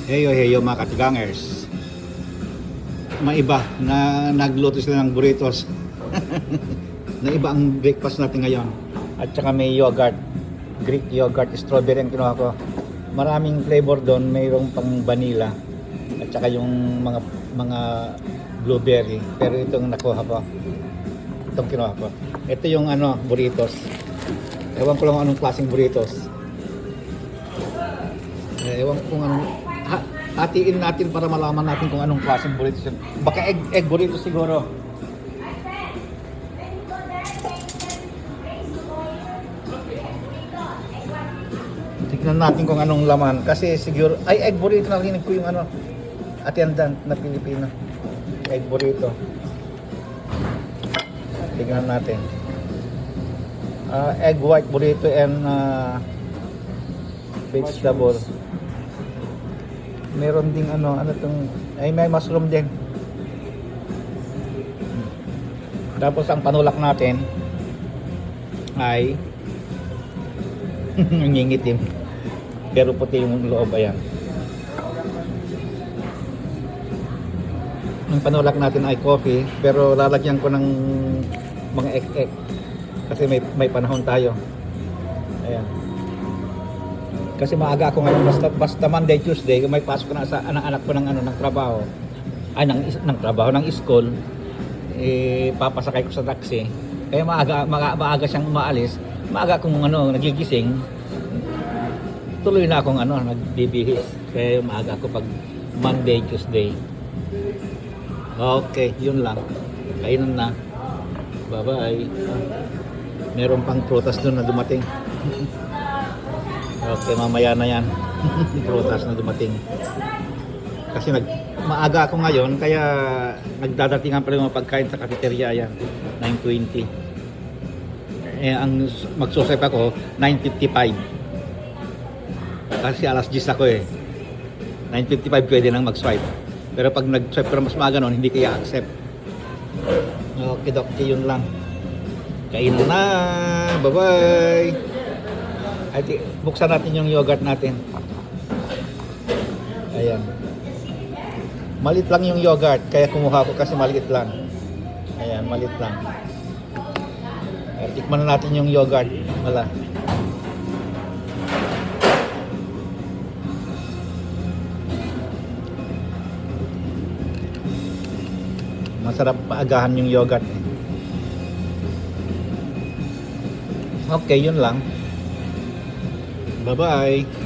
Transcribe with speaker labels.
Speaker 1: Heyo heyo mga katigangers. Maiba na nagluto sila ng burritos. Naiba ang breakfast natin ngayon. At saka may yogurt, Greek yogurt, strawberry ang kinuha ko. Maraming flavor doon, mayroong pang vanilla at saka yung mga blueberry. Pero itong nakuha ko, itong kinuha ko. Ito yung burritos. Ewan ko lang anong klaseng burritos. Ewan ko kung anong hatiin natin para malaman natin kung anong klaseng burritos yun. Baka egg burrito siguro. Tignan natin kung anong laman kasi siguro egg burrito, narinig ko yung attendant na Pilipino. Egg burrito. Tignan natin. Egg white burrito and vegetable. Meron ding may mushroom din. Tapos ang panulak natin ay nangingitim. Pero puti yung loob, ayan. Ang panulak natin ay coffee, pero lalagyan ko ng mga egg kasi may panahon tayo. Ayan. Kasi maaga ako ngayon, basta Monday, Tuesday, may pasok na sa anak ko ng trabaho. Ng school. Papasakay ko sa taxi. Kaya maaga siyang umaalis. Maaga akong nagigising. Tuloy na akong nagbibihis. Kaya maaga ako pag Monday, Tuesday. Okay, yun lang. Kainan na. Bye-bye. Meron pang prutas doon na dumating. Okay, mamaya na yan. Prutas na dumating. Kasi maaga ako ngayon, kaya nagdadatingan pa rin mga pagkain sa cafeteria yan. 9:20. Ang magsuswipe ako, 9:55. Kasi alas 10 ako eh. 9:55 pwede nang mag-swipe. Pero pag nag-swipe ko na mas maaga nun, hindi kaya accept. Okay, yun lang. Kain na. Bye-bye. At buksan natin yung yogurt natin. Ayan. Maliit lang yung yogurt, kaya kumuha ko kasi maliit lang. Ayan, maliit lang. At tikman na natin yung yogurt. Wala. Masarap paagahan yung yogurt. Okay, yun lang. Bye-bye.